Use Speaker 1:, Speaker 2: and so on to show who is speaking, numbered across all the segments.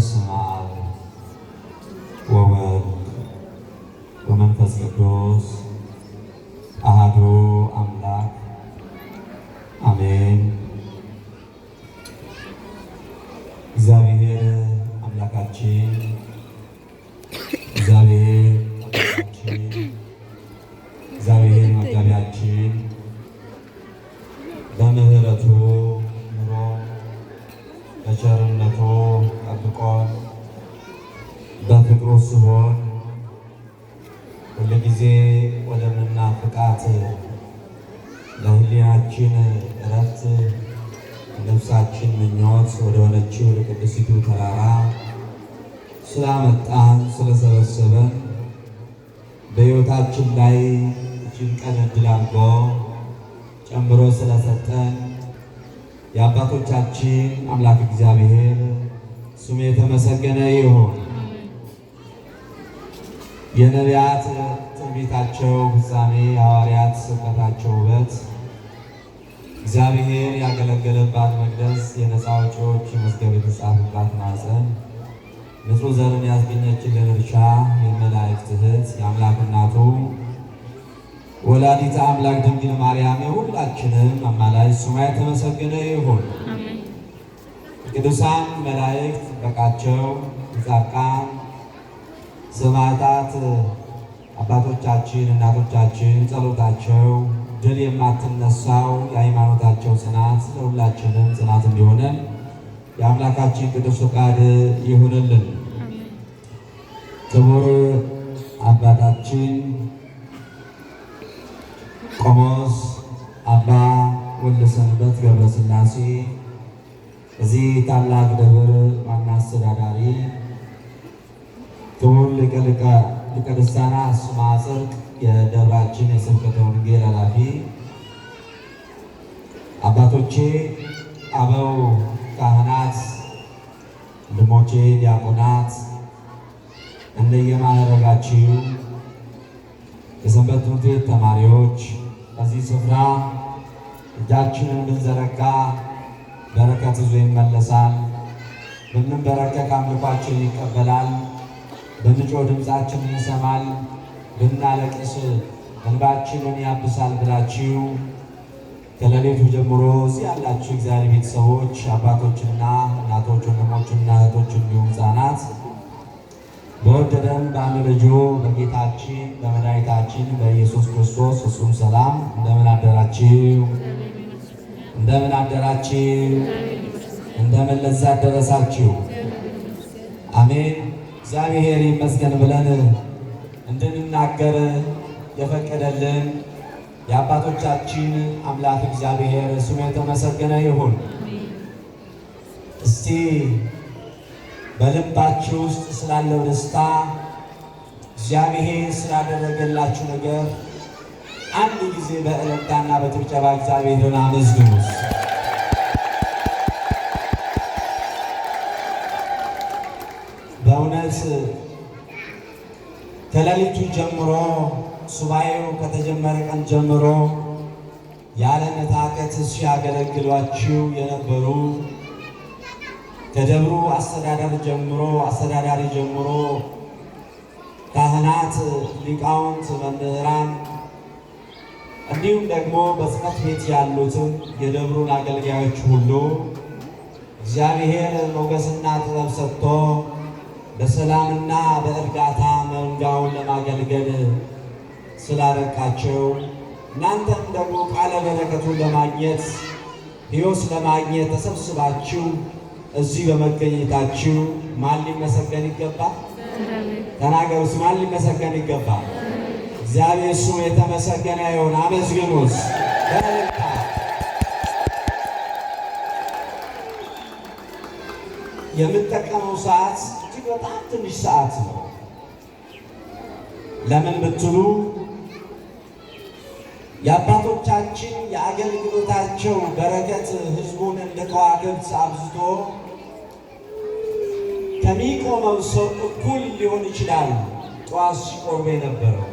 Speaker 1: በስመ አብ ወወልድ ወመንፈስ ቅዱስ አሐዱ አምላክ አሜን። እግዚአብሔር አምላካችን እግዚአብሔር አምላካችን እግዚአብሔር መጋቢያችን በምህረቱ ምሮ በቸርነቱ ጠብቆን በፍቅሩ ስቦን ሁልጊዜ ወደምናፍቃት ለሕሊናችን እረፍት ነፍሳችን ምኞት ወደ ሆነችው ለቅድስቲቱ ተራራ ስላመጣን ስለሰበሰበን በሕይወታችን ላይ እጅግ ቀን ዕድል አድርጎ ጨምሮ ስለሰጠን የአባቶቻችን አምላክ እግዚአብሔር ስሙ የተመሰገነ ይሁን። የነቢያት ትንቢታቸው ፍጻሜ፣ ሐዋርያት ስብከታቸው ውበት፣ እግዚአብሔር ያገለገለባት መቅደስ፣ የነፃ አውጪዎች መዝገብ የተጻፈባት ማኅፀን፣ ንጹሕ ዘርን ያስገኘችልን እርሻ፣ የመላእክት እህት የአምላክ እናቱ ወላዲተ አምላክ ድንግል ማርያም የሁላችንም አማላጅ ስሟ የተመሰገነ ይሁን። ቅዱሳን መላእክት ጥበቃቸው፣ ጻድቃን ሰማዕታት አባቶቻችን እናቶቻችን ጸሎታቸው ድል የማትነሳው የሃይማኖታቸው ጽናት ለሁላችንም ጽናት እንዲሆነን የአምላካችን ቅዱስ ፈቃድ ይሁንልን። ክቡር አባታችን ቆሞስ አባ ወልደሰንበት ገብረስላሴ እዚህ ታላቅ ደብር ዋና አስተዳዳሪ፣ ክቡር ሊቀ ልሳናት ስምዐ ጽድቅ የደብራችን የስብከተ ወንጌል ኃላፊ፣ አባቶቼ አበው ካህናት፣ ወንድሞቼ ዲያቆናት፣ እንደየማዕረጋችሁ የሰንበት ትምህርት ቤት ተማሪዎች፣ በዚህ ስፍራ እጃችንን ብንዘረጋ በረከት ይዞ ይመለሳል። ብንበረከክ አምልኳችን ይቀበላል። ብንጮህ ድምፃችንን ይሰማል። ብናለቅስ እንባችንን ያብሳል ብላችሁ ከሌሊቱ ጀምሮ እዚህ ያላችሁ እግዚአብሔር ቤተሰቦች አባቶችና እናቶች፣ ወንድሞችና እህቶች እንዲሁም ሕፃናት በወደደን በአንድ ልጁ በጌታችን በመድኃኒታችን በኢየሱስ ክርስቶስ ፍጹም ሰላም እንደምን አደራችሁ? እንደምን አደራችሁ? እንደምን ለዛ ደረሳችሁ? አሜን። እግዚአብሔር ይመስገን ብለን እንድንናገር የፈቀደልን የአባቶቻችን አምላክ እግዚአብሔር ስሙ የተመሰገነ ይሁን። እስቲ በልባችሁ ውስጥ ስላለው ደስታ እግዚአብሔር ስላደረገላችሁ ነገር አንድ ጊዜ በእልልታና በጭብጨባ እግዚአብሔርን አመስግኑት። በእውነት ከሌሊቱ ጀምሮ ሱባኤው ከተጀመረ ቀን ጀምሮ ያለ መታከት ሲያገለግሏችሁ የነበሩ ከደብሩ አስተዳዳሪ ጀምሮ ካህናት፣ ሊቃውንት፣ መምህራን እንዲሁም ደግሞ በጽሕፈት ቤት ያሉትን የደብሩን አገልጋዮች ሁሉ እግዚአብሔር ሞገስና ጥበብ ሰጥቶ በሰላምና በእርጋታ መንጋውን ለማገልገል ስላበቃቸው እናንተም ደግሞ ቃለ በረከቱን ለማግኘት ሕይወት ለማግኘት ተሰብስባችሁ እዚህ በመገኘታችሁ ማን ሊመሰገን ይገባል? ተናገሩስ። ማን ሊመሰገን ይገባል? እግዚአብሔር ስሙ የተመሰገነ ይሁን። አመስግኑት በእልልታ። የምጠቀመው ሰዓት እጅግ በጣም ትንሽ ሰዓት ነው። ለምን ብትሉ የአባቶቻችን የአገልግሎታቸው በረከት ሕዝቡን እንደ ከዋክብት አብዝቶ ከሚቆመው ሰው እኩል ሊሆን ይችላል። ጠዋት ሲቆርብ የነበረው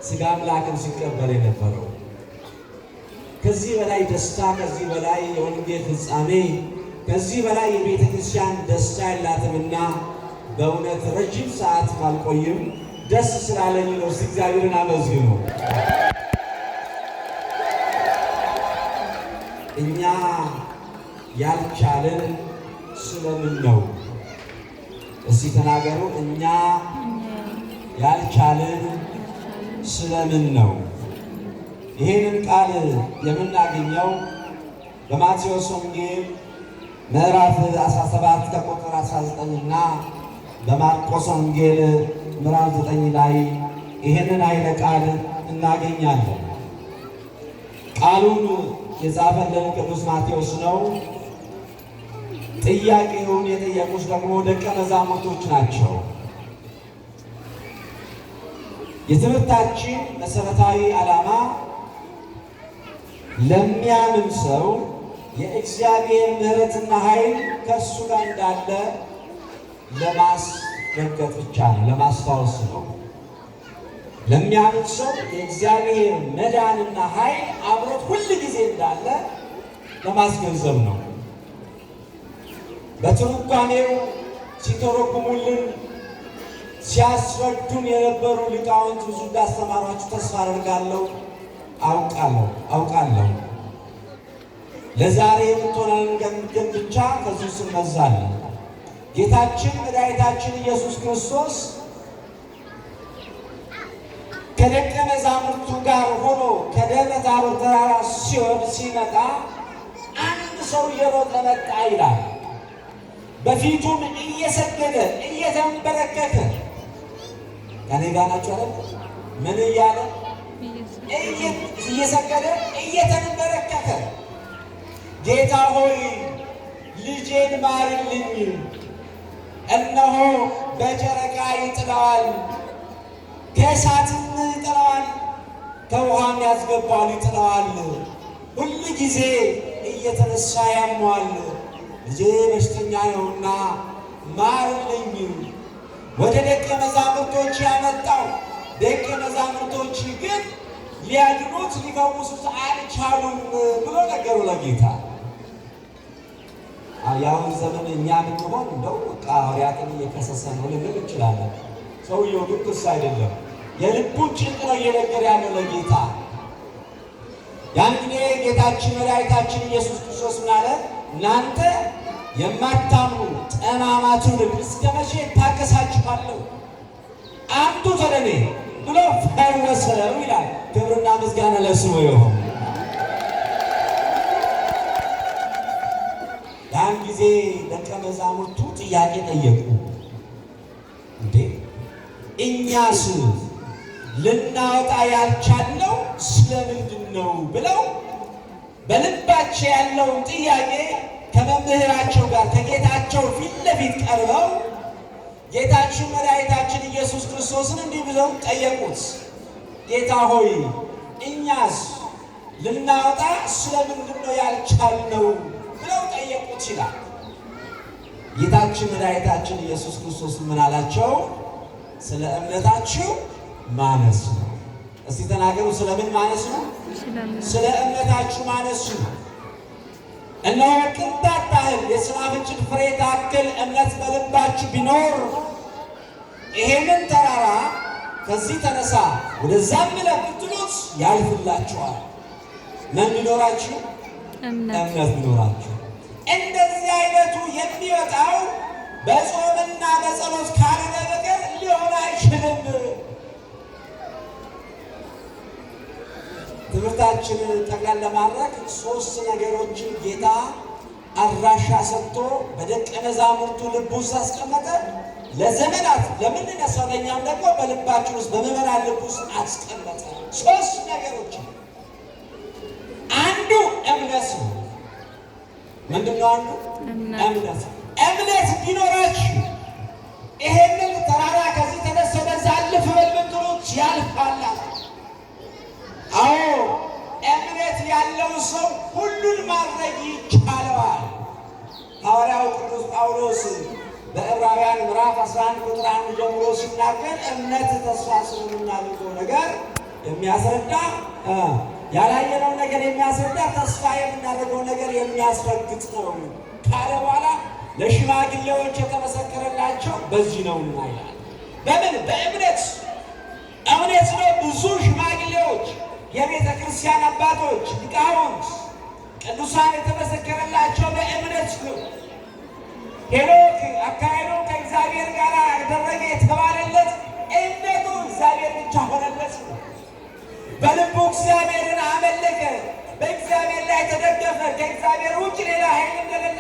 Speaker 1: ሥጋ አምላክን ሲቀበል የነበረው ከዚህ በላይ ደስታ፣ ከዚህ በላይ የወንጌል ፍጻሜ ከዚህ በላይ የቤተ ክርስቲያን ደስታ የላትምና በእውነት ረጅም ሰዓት አልቆይም። ደስ ስላለኝ ነው። እግዚአብሔርን አመስግኑ። እኛ ያልቻለን ስለምን ነው? እስቲ ተናገሩ። እኛ ያልቻለን ስለምን ነው? ይህንን ቃል የምናገኘው በማቴዎስ ወንጌል ምዕራፍ 17 ከቁጥር 19 እና በማርቆስ ወንጌል ምዕራፍ 9 ላይ ይህንን ኃይለ ቃል እናገኛለን። ቃሉን የጻፈልን ቅዱስ ማቴዎስ ነው። ጥያቄውን የጠየቁት ደግሞ ደቀ መዛሙርቶች ናቸው። የትምህርታችን መሰረታዊ ዓላማ ለሚያምን ሰው የእግዚአብሔር ምሕረትና ኃይል ከእሱ ጋር እንዳለ ለማስረገጥ ብቻ ነው፣ ለማስታወስ ነው። ለሚያምን ሰው የእግዚአብሔር መዳንና ኃይል አብሮት ሁል ጊዜ እንዳለ ለማስገንዘብ ነው። በትርጓሜው ሲተረጉሙልን ሲያስረዱን የነበሩ ሊቃውንት ብዙ እንዳስተማሯችሁ ተስፋ አደርጋለሁ፣ አውቃለሁ። ለዛሬ የምትሆነን ገንዘብ ብቻ ከዚህ ስንመዛለን። ጌታችን መድኃኒታችን ኢየሱስ ክርስቶስ ከደቀ መዛሙርቱ ጋር ሆኖ ከደብረ ታቦር ተራራ ሲወርድ ሲመጣ አንድ ሰው እየሮጠ መጣ ይላል። በፊቱም እየሰገደ እየተንበረከከ ከኔ ጋር ናቸው አይደል? ምን እያለ እየሰገደ እየተንበረከከ ጌታ ሆይ ልጄን ማርልኝ፣ እነሆ በጨረቃ ይጥለዋል፣ ከእሳትም ይጥለዋል፣ ከውሃም ያስገባል ይጥለዋል፣ ሁል ጊዜ እየተነሳ ያሟል፣ ልጄ በሽተኛ ነውና ማርልኝ። ወደ ደቀ መዛሙርቶች ያመጣው፣ ደቀ መዛሙርቶች ግን ሊያድኑት ሊፈውሱት አልቻሉም ብሎ ነገሩ ለጌታ። ያሁን ዘመን እኛ ብንሆን እንደው ሐዋርያትን እየከሰሰ ነው ልንል እንችላለን። ሰውየው ግን ክስ አይደለም፣ የልቡን ጭንቅ ነው እየነገረ ያለው ለጌታ። ያን ጊዜ ጌታችን መድኃኒታችን ኢየሱስ ክርስቶስ ምን አለ? እናንተ የማታምኑ ጠማማ ትውልድ እስከ መቼ ታገሳችኋለሁ? አምጡት ወደ እኔ ብሎ ፈወሰው ይላል። ክብርና ምስጋና ለስሙ ይሁን። ያን ጊዜ ደቀ መዛሙርቱ ጥያቄ ጠየቁ። እንዴ እኛስ ልናወጣ ያልቻልነው ስለምንድን ነው ብለው በልባቸው ያለውን ጥያቄ ከመምህራቸው ጋር ከጌታቸው ፊት ለፊት ቀርበው ጌታችን መድኃኒታችን ኢየሱስ ክርስቶስን እንዲህ ብለው ጠየቁት። ጌታ ሆይ እኛስ ልናወጣ ስለምንድን ነው ያልቻልነው ብለው ጠየቁት ይላል። ጌታችን መድኃኒታችን ኢየሱስ ክርስቶስ ምን አላቸው? ስለ እምነታችሁ ማነስ ነው። እስቲ ተናገሩ። ስለምን ማነስ ነው? ስለ እምነታችሁ ማነስ ነው። እነሆ ቅንጣት ታህል የሰናፍጭን ፍሬ ታክል እምነት በልባችሁ ቢኖር ይሄንን ተራራ ከዚህ ተነሳ ወደዛም እለፍ ብትሉት ያልፍላችኋል። ምን ቢኖራችሁ? እምነት ቢኖራችሁ። እንደዚህ አይነቱ የሚወጣው በጾምና በጸሎት ካልሆነ በቀር ሊሆን አይችልም። ትምህርታችንን ጠቅላላ ለማድረግ ሶስት ነገሮችን ጌታ አድራሻ ሰጥቶ በደቀ መዛሙርቱ ልብ ውስጥ አስቀመጠ። ለዘመናት ለምንነሳው ለእኛም ደግሞ በልባችን ውስጥ በምዕመናን ልብ ውስጥ አስቀመጠ። ሶስት ነገሮችን። አንዱ እምነት ነው። ምንድነው አንዱ? እምነት። እምነት ቢኖራችሁ ይሄንን ተራራ ከዚህ ተነስቶ ወደዛ አልፍ በል ብትሉት ያልፋል። አዎ እምነት ያለው ሰው ሁሉን ማድረግ ይቻለዋል። ሐዋርያው ቅዱስ ጳውሎስ በዕብራውያን ምዕራፍ 11 ቁጥር 1 ጀምሮ ሲናገር እምነት ተስፋ ስለምናደርገው ነገር የሚያስረዳ ያላየነው ነገር የሚያስረዳ ተስፋ የምናደርገው ነገር የሚያስረግጥ ነው ካለ በኋላ ለሽማግሌዎች የተመሰከረላቸው በዚህ ነውና ይላል። በምን? በእምነት እምነት ነው። ብዙ ሽማግሌዎች፣ የቤተ ክርስቲያን አባቶች፣ ሊቃውንት፣ ቅዱሳን የተመሰከረላቸው በእምነት ነው። ሄኖክ አካሄዱን ከእግዚአብሔር ጋር ያደረገ የተባለለት እምነቱ እግዚአብሔር ብቻ ሆነለት ነው። በልቡ እግዚአብሔርን አመለከ፣ በእግዚአብሔር ላይ ተደገፈ። ከእግዚአብሔር ውጭ ሌላ ኃይል እንደሌለ